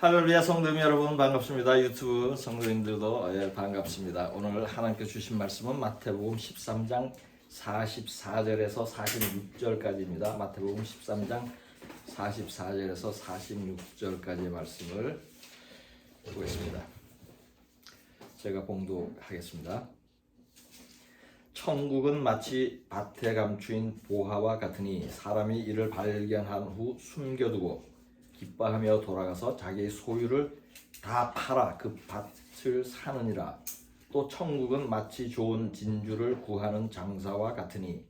할렐루야 성도님 여러분 반갑습니다. 유튜브 성도님들도 반갑습니다. 오늘 하나님께 주신 말씀은 마태복음 13장 44절에서 46절까지입니다. 마태복음 13장 44절에서 46절까지의 말씀을 보겠습니다. 제가 봉독하겠습니다. 천국은 마치 밭에 감추인 보화와 같으니 사람이 이를 발견한 후 숨겨두고 기뻐하며 돌아가서 자기의 소유를 다 팔아 그 밭을 사느니라. 또 천국은 마치 좋은 진주를 구하는 장사와 같으니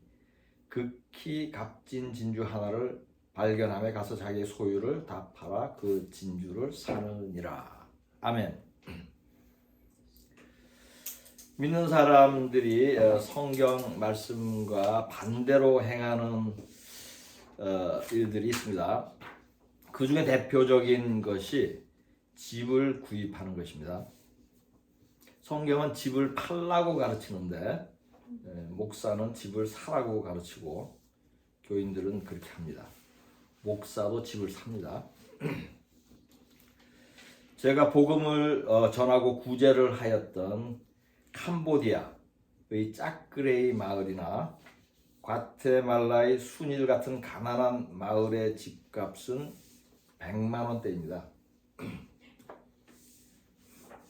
극히 값진 진주 하나를 발견하며 가서 자기의 소유를 다 팔아 그 진주를 사느니라. 아멘. 믿는 사람들이 성경 말씀과 반대로 행하는 일들이 있습니다. 그 중에 대표적인 것이 집을 구입하는 것입니다. 성경은 집을 팔라고 가르치는데 목사는 집을 사라고 가르치고 교인들은 그렇게 합니다. 목사도 집을 삽니다. 제가 복음을 전하고 구제를 하였던 캄보디아의 짝그레이 마을이나 과테말라의 순일 같은 가난한 마을의 집값은 100만 원대입니다.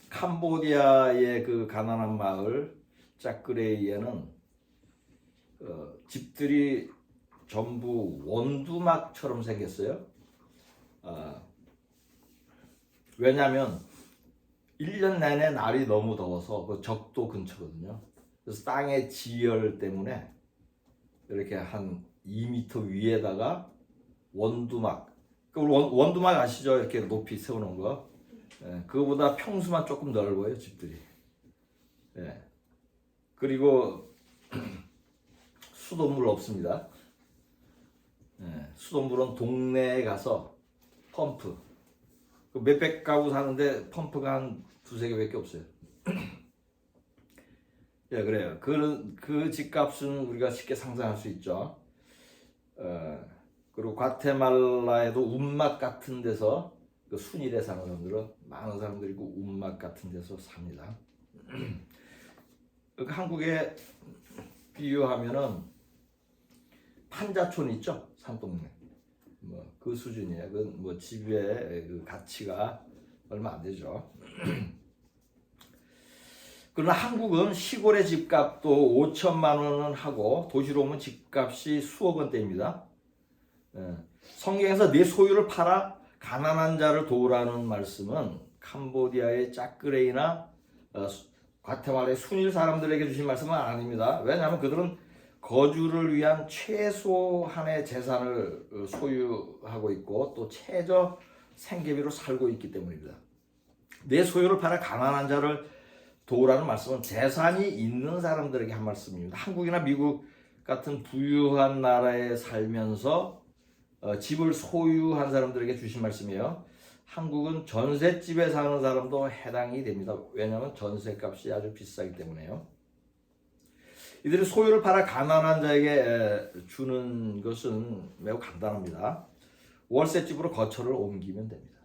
캄보디아의 그 가난한 마을 짝그레이에는 집들이 전부 원두막처럼 생겼어요. 왜냐하면 1년 내내 날이 너무 더워서 그 적도 근처거든요. 그래서 땅의 지열 때문에 이렇게 한 2m 위에다가 원두막, 원두막 아시죠? 이렇게 높이 세우는 거. 그거보다 평수만 조금 넓어요, 집들이. 그리고 수돗물 없습니다. 수돗물은 동네에 가서 펌프. 몇백 가구 사는데 펌프가 한 두세 개밖에 없어요. 그래요. 그 집값은 우리가 쉽게 상상할 수 있죠. 그리고 과테말라에도 움막 같은 데서 그 순일에 사는 사람들은 많은 사람들이 그 움막 같은 데서 삽니다. 한국에 비유하면은 판자촌 있죠, 산동네. 그 수준이에요. 그 집의 그 가치가 얼마 안 되죠. 그러나 한국은 시골의 집값도 5천만 원은 하고 도시로 오면 집값이 수억 원대입니다. 성경에서 내 소유를 팔아 가난한 자를 도우라는 말씀은 캄보디아의 짝그레이나 과테말라의 순일 사람들에게 주신 말씀은 아닙니다. 왜냐하면 그들은 거주를 위한 최소한의 재산을 소유하고 있고 또 최저 생계비로 살고 있기 때문입니다. 내 소유를 팔아 가난한 자를 도우라는 말씀은 재산이 있는 사람들에게 한 말씀입니다. 한국이나 미국 같은 부유한 나라에 살면서 집을 소유한 사람들에게 주신 말씀이에요. 한국은 전셋집에 사는 사람도 해당이 됩니다. 왜냐하면 전셋값이 아주 비싸기 때문에요. 이들이 소유를 팔아 가난한 자에게 주는 것은 매우 간단합니다. 월세집으로 거처를 옮기면 됩니다.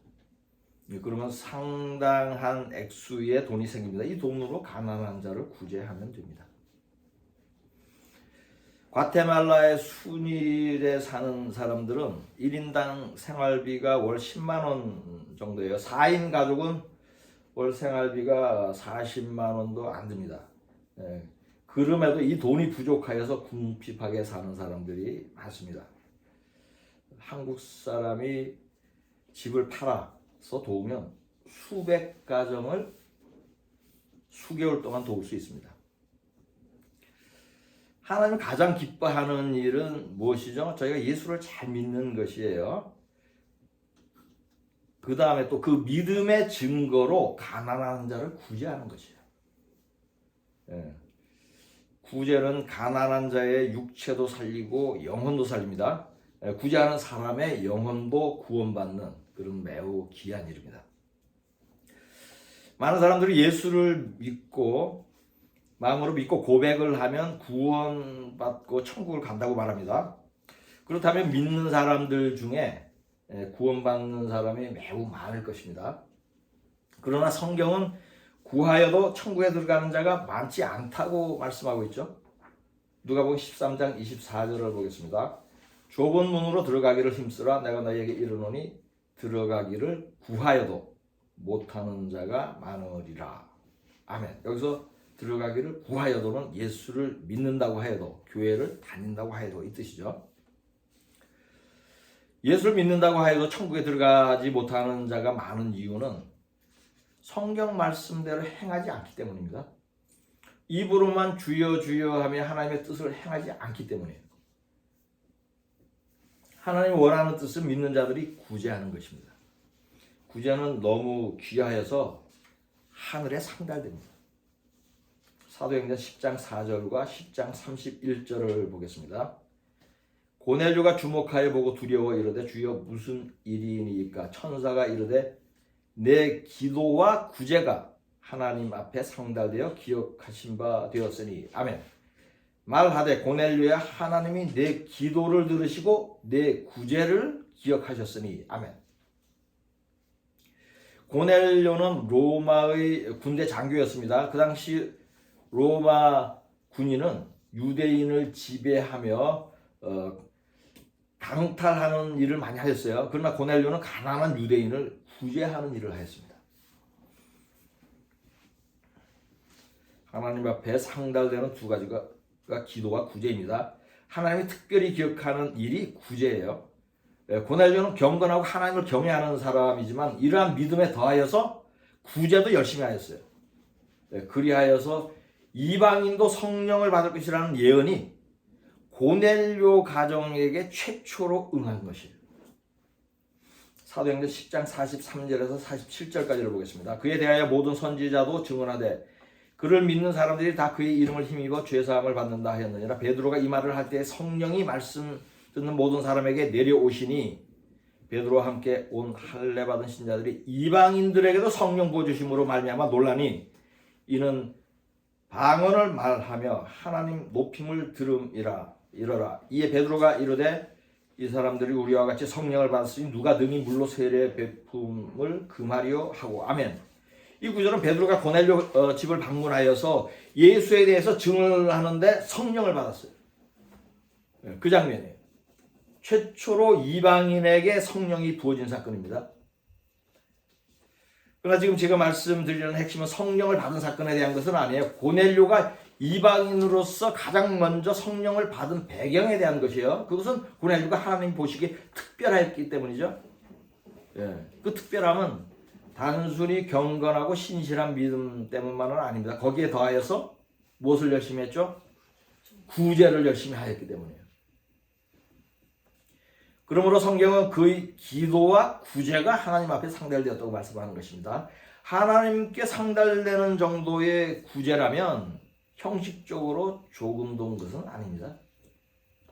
그러면 상당한 액수의 돈이 생깁니다. 이 돈으로 가난한 자를 구제하면 됩니다. 과테말라의 순일에 사는 사람들은 1인당 생활비가 월 10만 원 정도예요. 4인 가족은 월 생활비가 40만 원도 안 듭니다. 그럼에도 이 돈이 부족하여서 궁핍하게 사는 사람들이 많습니다. 한국 사람이 집을 팔아서 도우면 수백 가정을 수개월 동안 도울 수 있습니다. 하나님 가장 기뻐하는 일은 무엇이죠? 저희가 예수를 잘 믿는 것이에요. 그 다음에 또 그 믿음의 증거로 가난한 자를 구제하는 것이에요. 구제는 가난한 자의 육체도 살리고 영혼도 살립니다. 구제하는 사람의 영혼도 구원받는 그런 매우 귀한 일입니다. 많은 사람들이 예수를 믿고 마음으로 믿고 고백을 하면 구원받고 천국을 간다고 말합니다. 그렇다면 믿는 사람들 중에 구원받는 사람이 매우 많을 것입니다. 그러나 성경은 구하여도 천국에 들어가는 자가 많지 않다고 말씀하고 있죠. 누가복음 13장 24절을 보겠습니다. 좁은 문으로 들어가기를 힘쓰라. 내가 너희에게 이르노니 들어가기를 구하여도 못하는 자가 많으리라. 아멘. 여기서 들어가기를 구하여도는 예수를 믿는다고 해도, 교회를 다닌다고 해도 이 뜻이죠. 예수를 믿는다고 해도 천국에 들어가지 못하는 자가 많은 이유는 성경 말씀대로 행하지 않기 때문입니다. 입으로만 주여 주여 하며 하나님의 뜻을 행하지 않기 때문이에요. 하나님이 원하는 뜻을 믿는 자들이 구제하는 것입니다. 구제는 너무 귀하여서 하늘에 상달됩니다. 사도행전 10장 4절과 10장 31절을 보겠습니다. 고넬료가 주목하여 보고 두려워 이르되 주여 무슨 일이니까? 천사가 이르되 내 기도와 구제가 하나님 앞에 상달되어 기억하신 바 되었으니. 아멘. 말하되 고넬료야 하나님이 내 기도를 들으시고 내 구제를 기억하셨으니. 아멘. 고넬료는 로마의 군대 장교였습니다. 그 당시 로마 군인은 유대인을 지배하며 강탈하는 일을 많이 하였어요. 그러나 고넬료는 가난한 유대인을 구제하는 일을 하였습니다. 하나님 앞에 상달되는 두 가지가 기도와 구제입니다. 하나님이 특별히 기억하는 일이 구제예요. 고넬료는 경건하고 하나님을 경외하는 사람이지만 이러한 믿음에 더하여서 구제도 열심히 하였어요. 그리하여서 이방인도 성령을 받을 것이라는 예언이 고넬료 가정에게 최초로 응한 것이에요. 사도행전 10장 43절에서 47절까지를 보겠습니다. 그에 대하여 모든 선지자도 증언하되 그를 믿는 사람들이 다 그의 이름을 힘입어 죄사함을 받는다 하였느니라. 베드로가 이 말을 할 때 성령이 말씀 듣는 모든 사람에게 내려오시니 베드로와 함께 온 할례 받은 신자들이 이방인들에게도 성령 부어주심으로 말미암아 놀라니 이는 방언을 말하며 하나님 높임을 들음이라. 이러라. 이에 베드로가 이르되 이 사람들이 우리와 같이 성령을 받았으니 누가 능히 물로 세례 베품을 금하리요 하고. 아멘. 이 구절은 베드로가 고넬료 집을 방문하여서 예수에 대해서 증언을 하는데 성령을 받았어요. 그 장면이에요. 최초로 이방인에게 성령이 부어진 사건입니다. 그러나 지금 제가 말씀드리는 핵심은 성령을 받은 사건에 대한 것은 아니에요. 고넬료가 이방인으로서 가장 먼저 성령을 받은 배경에 대한 것이에요. 그것은 고넬료가 하나님 보시기에 특별했기 때문이죠. 그 특별함은 단순히 경건하고 신실한 믿음 때문만은 아닙니다. 거기에 더하여서 무엇을 열심히 했죠? 구제를 열심히 하였기 때문이에요. 그러므로 성경은 그의 기도와 구제가 하나님 앞에 상달되었다고 말씀하는 것입니다. 하나님께 상달되는 정도의 구제라면 형식적으로 조금 돈 것은 아닙니다.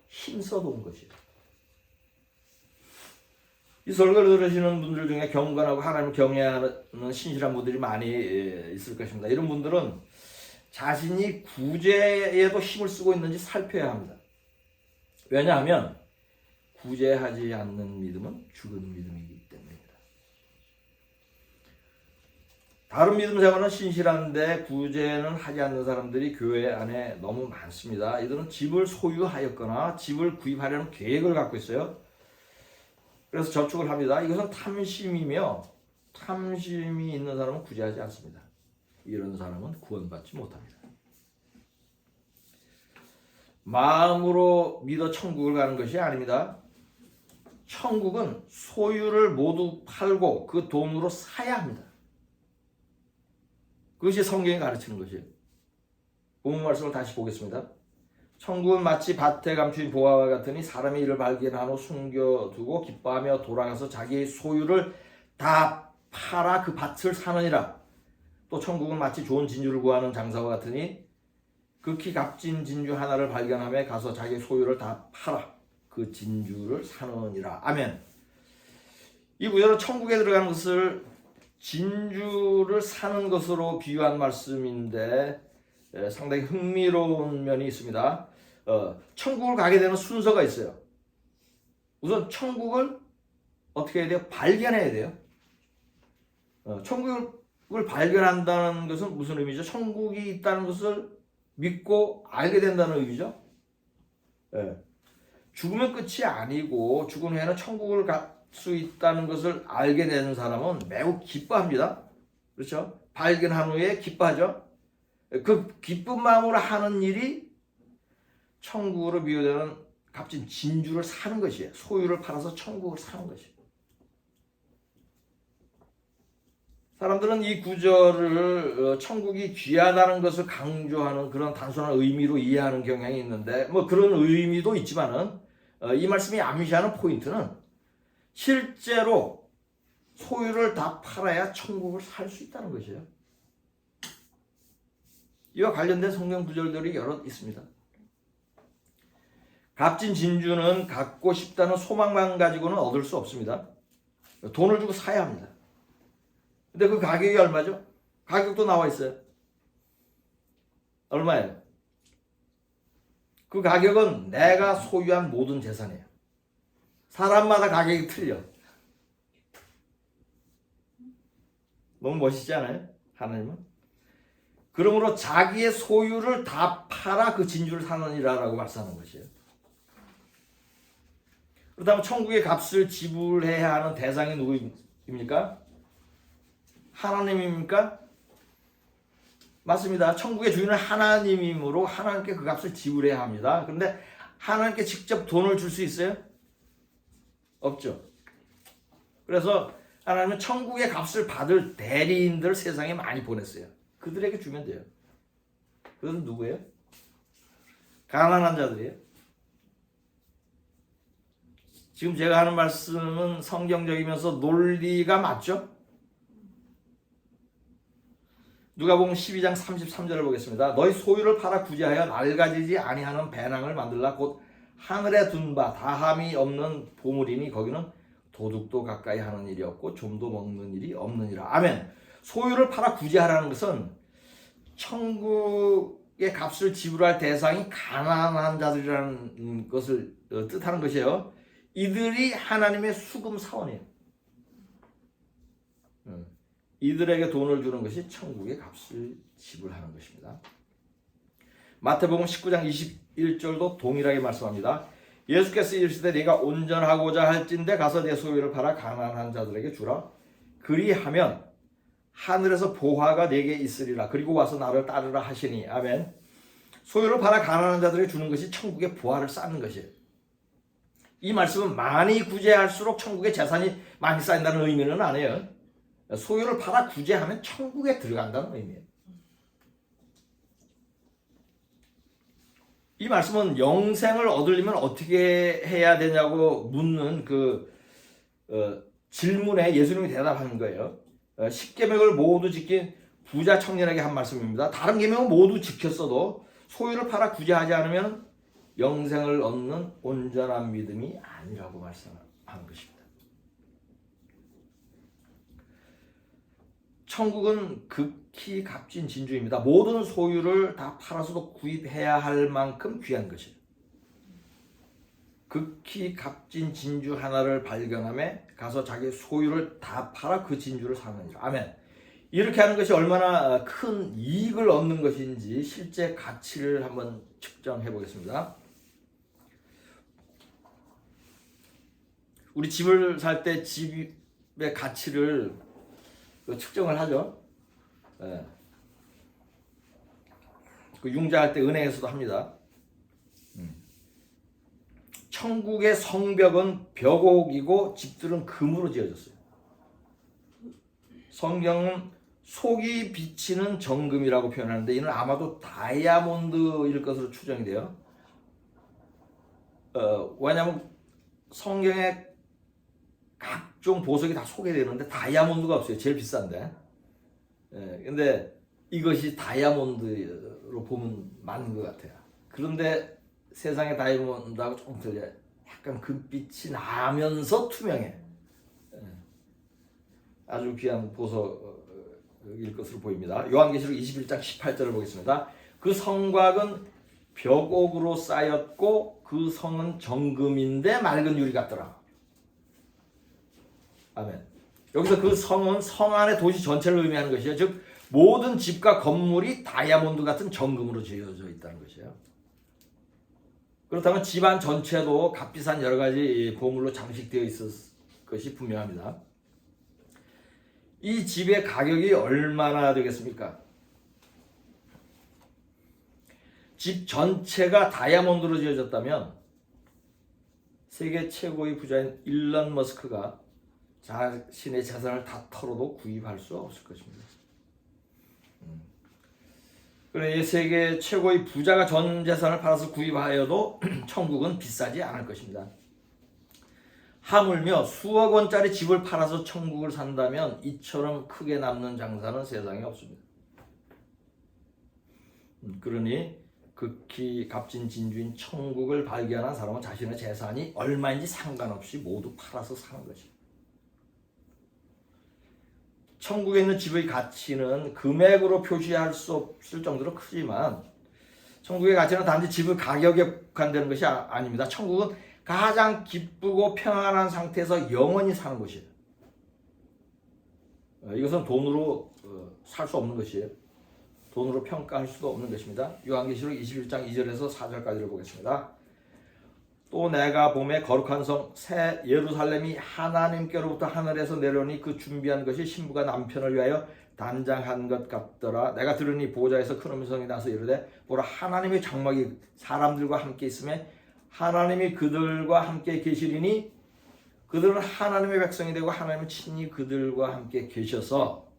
힘써 돈 것이에요. 이 설교를 들으시는 분들 중에 경건하고 하나님을 경외하는 신실한 분들이 많이 있을 것입니다. 이런 분들은 자신이 구제에도 힘을 쓰고 있는지 살펴야 합니다. 왜냐하면 구제하지 않는 믿음은 죽은 믿음이기 때문입니다. 다른 믿음 생활은 신실한데 구제는 하지 않는 사람들이 교회 안에 너무 많습니다. 이들은 집을 소유하였거나 집을 구입하려는 계획을 갖고 있어요. 그래서 저축을 합니다. 이것은 탐심이며 탐심이 있는 사람은 구제하지 않습니다. 이런 사람은 구원받지 못합니다. 마음으로 믿어 천국을 가는 것이 아닙니다. 천국은 소유를 모두 팔고 그 돈으로 사야 합니다. 그것이 성경이 가르치는 것이에요. 본문 말씀을 다시 보겠습니다. 천국은 마치 밭에 감춘 보화와 같으니 사람이 이를 발견한 후 숨겨두고 기뻐하며 돌아가서 자기의 소유를 다 팔아 그 밭을 사느니라. 또 천국은 마치 좋은 진주를 구하는 장사와 같으니 극히 값진 진주 하나를 발견하며 가서 자기의 소유를 다 팔아 그 진주를 사느니라. 아멘. 이 구절은 천국에 들어가는 것을 진주를 사는 것으로 비유한 말씀인데 상당히 흥미로운 면이 있습니다. 천국을 가게 되는 순서가 있어요. 우선 천국을 어떻게 해야 돼요? 발견해야 돼요. 천국을 발견한다는 것은 무슨 의미죠? 천국이 있다는 것을 믿고 알게 된다는 의미죠. 예. 죽으면 끝이 아니고 죽은 후에는 천국을 갈 수 있다는 것을 알게 되는 사람은 매우 기뻐합니다. 그렇죠? 발견한 후에 기뻐하죠. 그 기쁜 마음으로 하는 일이 천국으로 비유되는 값진 진주를 사는 것이에요. 소유를 팔아서 천국을 사는 것이에요. 사람들은 이 구절을 천국이 귀하다는 것을 강조하는 그런 단순한 의미로 이해하는 경향이 있는데 뭐 그런 의미도 있지만은 이 말씀이 암시하는 포인트는 실제로 소유를 다 팔아야 천국을 살 수 있다는 것이에요. 이와 관련된 성경 구절들이 여러 있습니다. 값진 진주는 갖고 싶다는 소망만 가지고는 얻을 수 없습니다. 돈을 주고 사야 합니다. 근데 그 가격이 얼마죠? 가격도 나와 있어요. 얼마예요? 그 가격은 내가 소유한 모든 재산이에요. 사람마다 가격이 틀려. 너무 멋있지 않아요? 하나님은? 그러므로 자기의 소유를 다 팔아 그 진주를 사느니라라고 말씀하는 것이에요. 그렇다면 천국의 값을 지불해야 하는 대상이 누구입니까? 하나님입니까? 맞습니다. 천국의 주인은 하나님이므로 하나님께 그 값을 지불해야 합니다. 그런데 하나님께 직접 돈을 줄 수 있어요? 없죠. 그래서 하나님은 천국의 값을 받을 대리인들 세상에 많이 보냈어요. 그들에게 주면 돼요. 그들은 누구예요? 가난한 자들이에요. 지금 제가 하는 말씀은 성경적이면서 논리가 맞죠? 누가복음 12장 33절을 보겠습니다. 너희 소유를 팔아 구제하여 낡아지지 아니하는 배낭을 만들라. 곧 하늘에 둔 바 다함이 없는 보물이니 거기는 도둑도 가까이 하는 일이 없고 좀도 먹는 일이 없느니라. 아멘. 소유를 팔아 구제하라는 것은 천국의 값을 지불할 대상이 가난한 자들이라는 것을 뜻하는 것이에요. 이들이 하나님의 수금 사원이에요. 이들에게 돈을 주는 것이 천국의 값을 지불하는 것입니다. 마태복음 19장 21절도 동일하게 말씀합니다. 예수께서 이르시되 네가 온전하고자 할진대 가서 내 소유를 팔아 가난한 자들에게 주라. 그리하면 하늘에서 보화가 네게 있으리라. 그리고 와서 나를 따르라 하시니. 아멘. 소유를 팔아 가난한 자들에게 주는 것이 천국의 보화를 쌓는 것이에요. 이 말씀은 많이 구제할수록 천국의 재산이 많이 쌓인다는 의미는 아니에요. 소유를 팔아 구제하면 천국에 들어간다는 의미예요. 이 말씀은 영생을 얻으려면 어떻게 해야 되냐고 묻는 그 질문에 예수님이 대답하는 거예요. 10계명을 모두 지킨 부자 청년에게 한 말씀입니다. 다른 계명은 모두 지켰어도 소유를 팔아 구제하지 않으면 영생을 얻는 온전한 믿음이 아니라고 말씀하는 것입니다. 천국은 극히 값진 진주입니다. 모든 소유를 다 팔아서도 구입해야 할 만큼 귀한 것이에요. 극히 값진 진주 하나를 발견함에 가서 자기 소유를 다 팔아 그 진주를 사느니라. 아멘. 이렇게 하는 것이 얼마나 큰 이익을 얻는 것인지 실제 가치를 한번 측정해 보겠습니다. 우리 집을 살 때 집의 가치를 측정을 하죠. 예. 그 융자할 때 은행에서도 합니다. 천국의 성벽은 벽옥이고 집들은 금으로 지어졌어요. 성경은 속이 비치는 정금이라고 표현하는데 이는 아마도 다이아몬드일 것으로 추정이 돼요. 왜냐하면 성경에 각종 보석이 다 소개되는데 다이아몬드가 없어요. 제일 비싼데. 근데 이것이 다이아몬드로 보면 맞는 것 같아요. 그런데 세상의 다이아몬드하고 조금 틀려요. 약간 금빛이 나면서 투명해. 아주 귀한 보석일 것으로 보입니다. 요한계시록 21장 18절을 보겠습니다. 그 성곽은 벽옥으로 쌓였고 그 성은 정금인데 맑은 유리 같더라. 아멘. 여기서 그 성은 성 안의 도시 전체를 의미하는 것이에요. 즉 모든 집과 건물이 다이아몬드 같은 정금으로 지어져 있다는 것이에요. 그렇다면 집안 전체도 값비싼 여러 가지 보물로 장식되어 있을 것이 분명합니다. 이 집의 가격이 얼마나 되겠습니까? 집 전체가 다이아몬드로 지어졌다면 세계 최고의 부자인 일론 머스크가 자신의 재산을 다 털어도 구입할 수 없을 것입니다. 그러나 세계 최고의 부자가 전 재산을 팔아서 구입하여도 천국은 비싸지 않을 것입니다. 하물며 수억 원짜리 집을 팔아서 천국을 산다면 이처럼 크게 남는 장사는 세상에 없습니다. 그러니 극히 값진 진주인 천국을 발견한 사람은 자신의 재산이 얼마인지 상관없이 모두 팔아서 사는 것입니다. 천국에 있는 집의 가치는 금액으로 표시할 수 없을 정도로 크지만 천국의 가치는 단지 집의 가격에 국한되는 것이 아닙니다. 천국은 가장 기쁘고 평안한 상태에서 영원히 사는 곳이에요. 이것은 돈으로 살 수 없는 것이에요. 돈으로 평가할 수도 없는 것입니다. 요한계시록 21장 2절에서 4절까지를 보겠습니다. 또 내가 보매 거룩한 성 새 예루살렘이 하나님께로부터 하늘에서 내려오니 그 준비한 것이 신부가 남편을 위하여 단장한 것 같더라. 내가 들으니 보좌에서 큰 음성이 나서 이르되 보라 하나님의 장막이 사람들과 함께 있으며 하나님이 그들과 함께 계시리니 그들은 하나님의 백성이 되고 하나님은 친히 그들과 함께 계셔서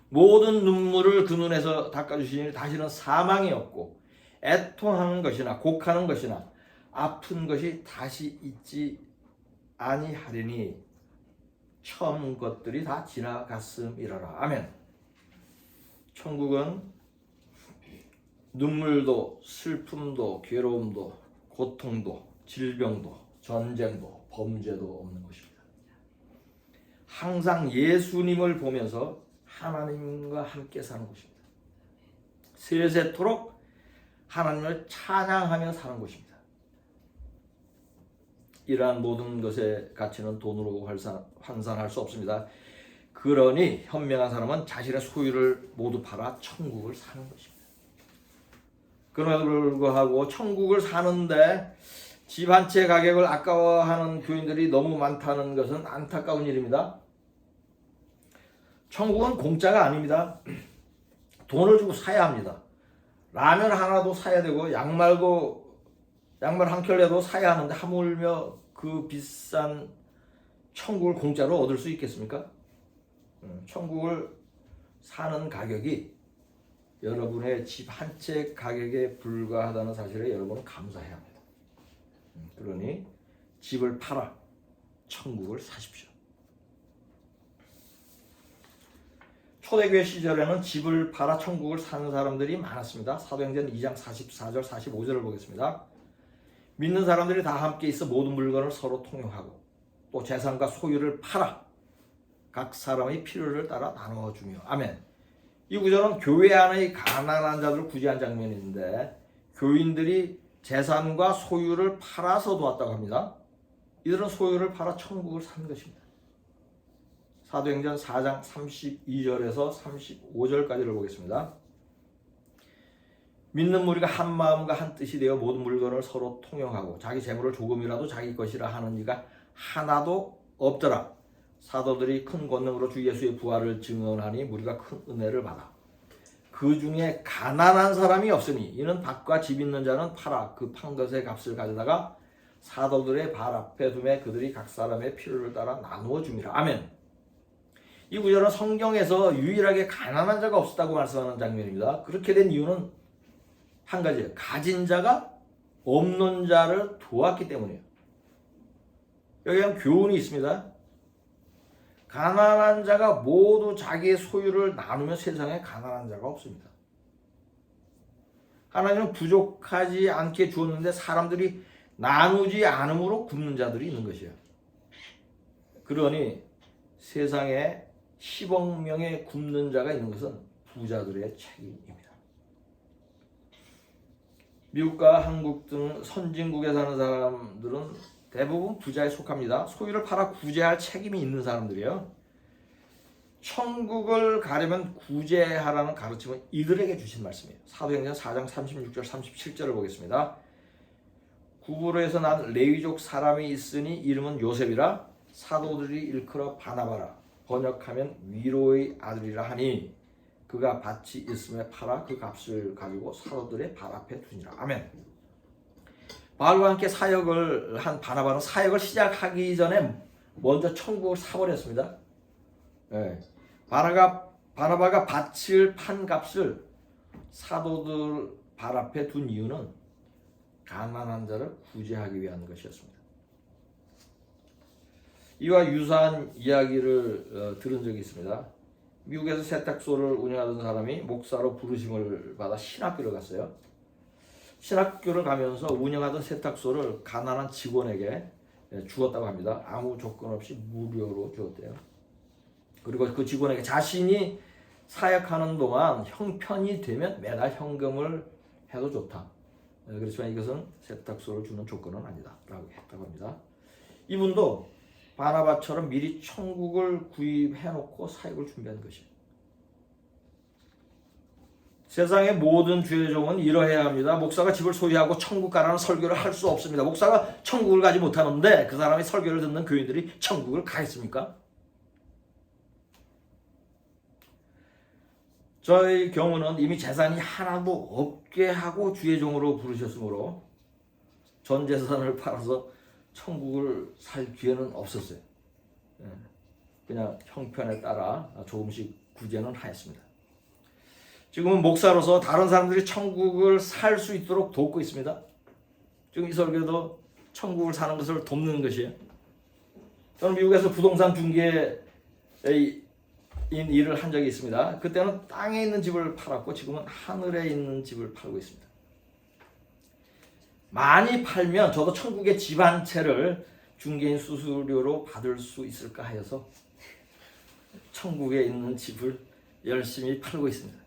모든 눈물을 그 눈에서 닦아주시니 다시는 사망이 없고 애통하는 것이나 곡하는 것이나 아픈 것이 다시 있지 아니하리니 처음 것들이 다 지나갔음이라라. 아멘. 천국은 눈물도 슬픔도 괴로움도 고통도 질병도 전쟁도 범죄도 없는 곳입니다. 항상 예수님을 보면서 하나님과 함께 사는 곳입니다. 세세토록 하나님을 찬양하며 사는 곳입니다. 이러한 모든 것의 가치는 돈으로 환산할 수 없습니다. 그러니 현명한 사람은 자신의 소유를 모두 팔아 천국을 사는 것입니다. 그럼에도 불구하고 천국을 사는데 집 한 채 가격을 아까워하는 교인들이 너무 많다는 것은 안타까운 일입니다. 천국은 공짜가 아닙니다. 돈을 주고 사야 합니다. 라면 하나도 사야 되고 양말 한 켤레도 사야 하는데 하물며 그 비싼 천국을 공짜로 얻을 수 있겠습니까? 천국을 사는 가격이 여러분의 집 한 채 가격에 불과하다는 사실에 여러분은 감사해야 합니다. 그러니 집을 팔아 천국을 사십시오. 초대교회 시절에는 집을 팔아 천국을 사는 사람들이 많았습니다. 사도행전 2장 44절 45절을 보겠습니다. 믿는 사람들이 다 함께 있어 모든 물건을 서로 통용하고 또 재산과 소유를 팔아 각 사람의 필요를 따라 나누어주며. 아멘. 이 구절은 교회 안의 가난한 자들을 구제한 장면인데 교인들이 재산과 소유를 팔아서 도왔다고 합니다. 이들은 소유를 팔아 천국을 산 것입니다. 사도행전 4장 32절에서 35절까지를 보겠습니다. 믿는 무리가 한 마음과 한 뜻이 되어 모든 물건을 서로 통용하고 자기 재물을 조금이라도 자기 것이라 하는 이가 하나도 없더라. 사도들이 큰 권능으로 주 예수의 부활을 증언하니 무리가 큰 은혜를 받아. 그 중에 가난한 사람이 없으니 이는 밭과 집 있는 자는 팔아 그 판 것의 값을 가져다가 사도들의 발 앞에 두매 그들이 각 사람의 필요를 따라 나누어 줍니다. 아멘. 이 구절은 성경에서 유일하게 가난한 자가 없었다고 말씀하는 장면입니다. 그렇게 된 이유는 한 가지예요. 가진 자가 없는 자를 도왔기 때문이에요. 여기는 교훈이 있습니다. 가난한 자가 모두 자기의 소유를 나누면 세상에 가난한 자가 없습니다. 하나님은 부족하지 않게 주었는데 사람들이 나누지 않음으로 굶는 자들이 있는 것이에요. 그러니 세상에 10억 명의 굶는 자가 있는 것은 부자들의 책임입니다. 미국과 한국 등 선진국에 사는 사람들은 대부분 부자에 속합니다. 소유를 팔아 구제할 책임이 있는 사람들이에요. 천국을 가려면 구제하라는 가르침은 이들에게 주신 말씀이에요. 사도행전 4장 36절 37절을 보겠습니다. 구브로에서 난 레위족 사람이 있으니 이름은 요셉이라 사도들이 일컬어 바나바라 번역하면 위로의 아들이라 하니 그가 밭이 있음에 팔아 그 값을 가지고 사도들의 발 앞에 두니라. 아멘. 바울과 함께 사역을 한 바나바는 사역을 시작하기 전에 먼저 천국을 사버렸습니다. 네. 바나바가 밭을 판 값을 사도들 발 앞에 둔 이유는 가난한 자를 구제하기 위한 것이었습니다. 이와 유사한 이야기를 들은 적이 있습니다. 미국에서 세탁소를 운영하던 사람이 목사로 부르심을 받아 신학교를 갔어요. 신학교를 가면서 운영하던 세탁소를 가난한 직원에게 주었다고 합니다. 아무 조건 없이 무료로 주었대요. 그리고 그 직원에게 자신이 사역하는 동안 형편이 되면 매달 현금을 해도 좋다. 그렇지만 이것은 세탁소를 주는 조건은 아니다 라고 했다고 합니다. 이분도 바나바처럼 미리 천국을 구입해놓고 사역을 준비한 것이에요. 세상의 모든 죄종은 이러해야 합니다. 목사가 집을 소유하고 천국 가라는 설교를 할 수 없습니다. 목사가 천국을 가지 못하는데 그 사람의 설교를 듣는 교인들이 천국을 가겠습니까? 저의 경우는 이미 재산이 하나도 없게 하고 주의 종으로 부르셨으므로 전 재산을 팔아서 천국을 살 기회는 없었어요. 그냥 형편에 따라 조금씩 구제는 하였습니다. 지금은 목사로서 다른 사람들이 천국을 살 수 있도록 돕고 있습니다. 지금 이 설교도 천국을 사는 것을 돕는 것이에요. 저는 미국에서 부동산 중개인 일을 한 적이 있습니다. 그때는 땅에 있는 집을 팔았고 지금은 하늘에 있는 집을 팔고 있습니다. 많이 팔면 저도 천국의 집 한 채를 중개인 수수료로 받을 수 있을까 하여서 천국에 있는 집을 열심히 팔고 있습니다.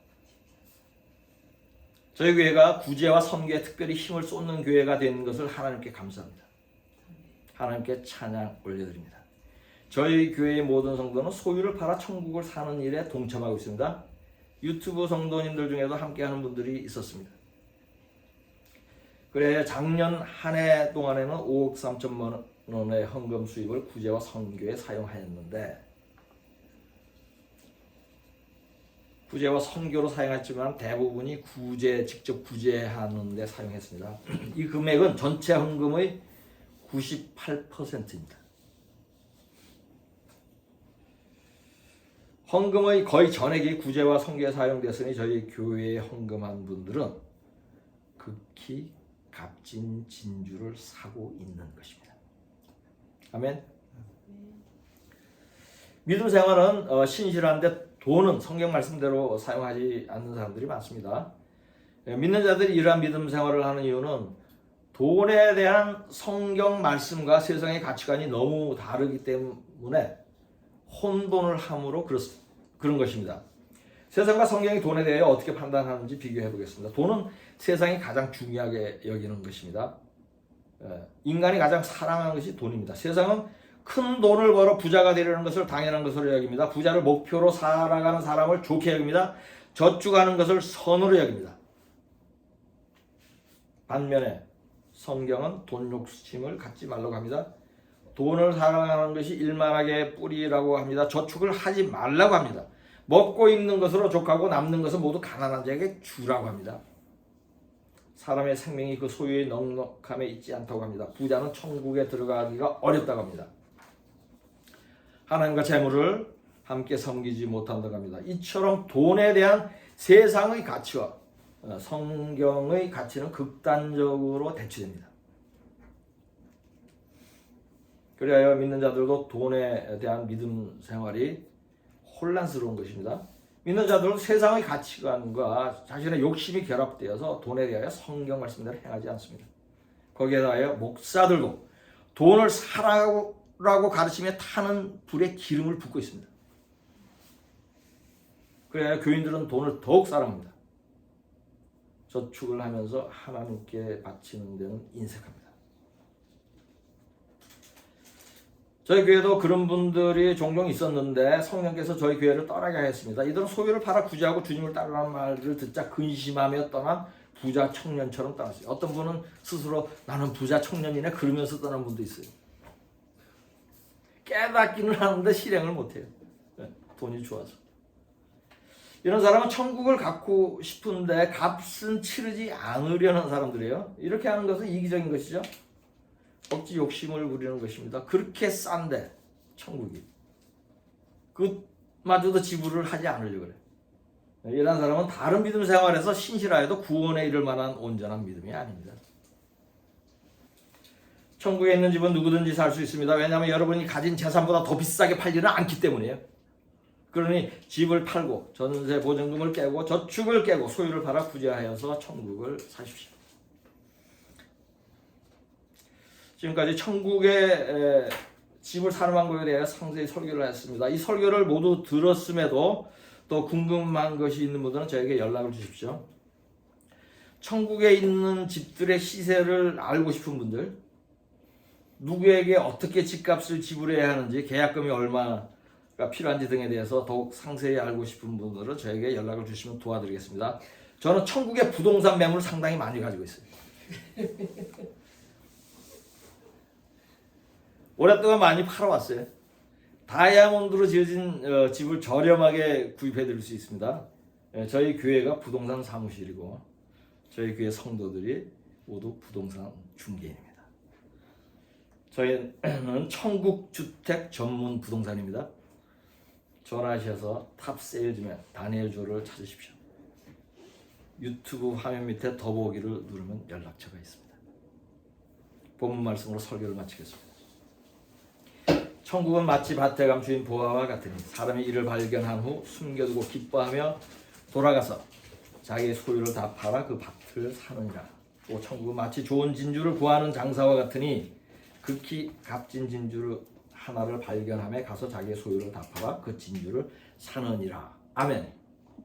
저희 교회가 구제와 선교에 특별히 힘을 쏟는 교회가 된 것을 하나님께 감사합니다. 하나님께 찬양 올려드립니다. 저희 교회의 모든 성도는 소유를 팔아 천국을 사는 일에 동참하고 있습니다. 유튜브 성도님들 중에도 함께하는 분들이 있었습니다. 그래 작년 한 해 동안에는 5억 3천만 원의 헌금 수입을 구제와 선교에 사용하였는데 구제와 선교로 사용했지만 대부분이 직접 구제하는 데 사용했습니다. 이 금액은 전체 헌금의 98%입니다. 헌금의 거의 전액이 구제와 선교에 사용됐으니 저희 교회에 헌금한 분들은 극히 값진 진주를 사고 있는 것입니다. 아멘. 믿음 생활은 신실한데 돈은 성경 말씀대로 사용하지 않는 사람들이 많습니다. 믿는 자들이 이러한 믿음 생활을 하는 이유는 돈에 대한 성경 말씀과 세상의 가치관이 너무 다르기 때문에 혼돈을 함으로 그런 것입니다. 세상과 성경이 돈에 대해 어떻게 판단하는지 비교해 보겠습니다. 돈은 세상이 가장 중요하게 여기는 것입니다. 인간이 가장 사랑하는 것이 돈입니다. 세상은 큰 돈을 벌어 부자가 되려는 것을 당연한 것으로 여깁니다. 부자를 목표로 살아가는 사람을 좋게 여깁니다. 저축하는 것을 선으로 여깁니다. 반면에 성경은 돈 욕심을 갖지 말라고 합니다. 돈을 사랑하는 것이 일만하게 뿌리라고 합니다. 저축을 하지 말라고 합니다. 먹고 입는 것으로 족하고 남는 것은 모두 가난한 자에게 주라고 합니다. 사람의 생명이 그 소유의 넉넉함에 있지 않다고 합니다. 부자는 천국에 들어가기가 어렵다고 합니다. 하나님과 재물을 함께 섬기지 못한다고 합니다. 이처럼 돈에 대한 세상의 가치와 성경의 가치는 극단적으로 대치됩니다. 그리하여 믿는 자들도 돈에 대한 믿음 생활이 혼란스러운 것입니다. 믿는 자들은 세상의 가치관과 자신의 욕심이 결합되어서 돈에 대하여 성경 말씀대로 행하지 않습니다. 거기에 대하여 목사들도 돈을 사라고 가르치며 타는 불에 기름을 붓고 있습니다. 그래야 교인들은 돈을 더욱 사랑합니다. 저축을 하면서 하나님께 바치는 데는 인색합니다. 저희 교회도 그런 분들이 종종 있었는데 성령께서 저희 교회를 떠나게 하였습니다. 이들은 소유를 팔아 구제하고 주님을 따르라는 말을 듣자 근심하며 떠난 부자 청년처럼 떠났어요. 어떤 분은 스스로 나는 부자 청년이네 그러면서 떠난 분도 있어요. 깨닫기는 하는데 실행을 못해요. 돈이 좋아서. 이런 사람은 천국을 갖고 싶은데 값은 치르지 않으려는 사람들이에요. 이렇게 하는 것은 이기적인 것이죠. 억지 욕심을 부리는 것입니다. 그렇게 싼데 천국이 그마저도 지불을 하지 않으려고 그래요. 이런 사람은 다른 믿음 생활에서 신실하여도 구원에 이를 만한 온전한 믿음이 아닙니다. 천국에 있는 집은 누구든지 살 수 있습니다. 왜냐하면 여러분이 가진 재산보다 더 비싸게 팔지는 않기 때문이에요. 그러니 집을 팔고 전세 보증금을 깨고 저축을 깨고 소유를 팔아 구제하여서 천국을 사십시오. 지금까지 천국의 집을 사는 방법에 대해 상세히 설교를 했습니다. 이 설교를 모두 들었음에도 또 궁금한 것이 있는 분들은 저에게 연락을 주십시오. 천국에 있는 집들의 시세를 알고 싶은 분들, 누구에게 어떻게 집값을 지불해야 하는지, 계약금이 얼마가 필요한지 등에 대해서 더욱 상세히 알고 싶은 분들은 저에게 연락을 주시면 도와드리겠습니다. 저는 천국의 부동산 매물을 상당히 많이 가지고 있어요. 오랫동안 많이 팔아왔어요. 다이아몬드로 지어진 집을 저렴하게 구입해 드릴 수 있습니다. 저희 교회가 부동산 사무실이고 저희 교회 성도들이 모두 부동산 중개인입니다. 저희는 천국주택 전문 부동산입니다. 전화하셔서 탑세일즈맨 다니엘 조를 찾으십시오. 유튜브 화면 밑에 더보기를 누르면 연락처가 있습니다. 본문 말씀으로 설교를 마치겠습니다. 천국은 마치 밭에 감추인 보화와 같으니 사람이 이를 발견한 후 숨겨두고 기뻐하며 돌아가서 자기의 소유를 다 팔아 그 밭을 사느니라. 또 천국은 마치 좋은 진주를 구하는 장사와 같으니 극히 값진 진주 하나를 발견함에 가서 자기의 소유를 다 팔아 그 진주를 사느니라. 아멘.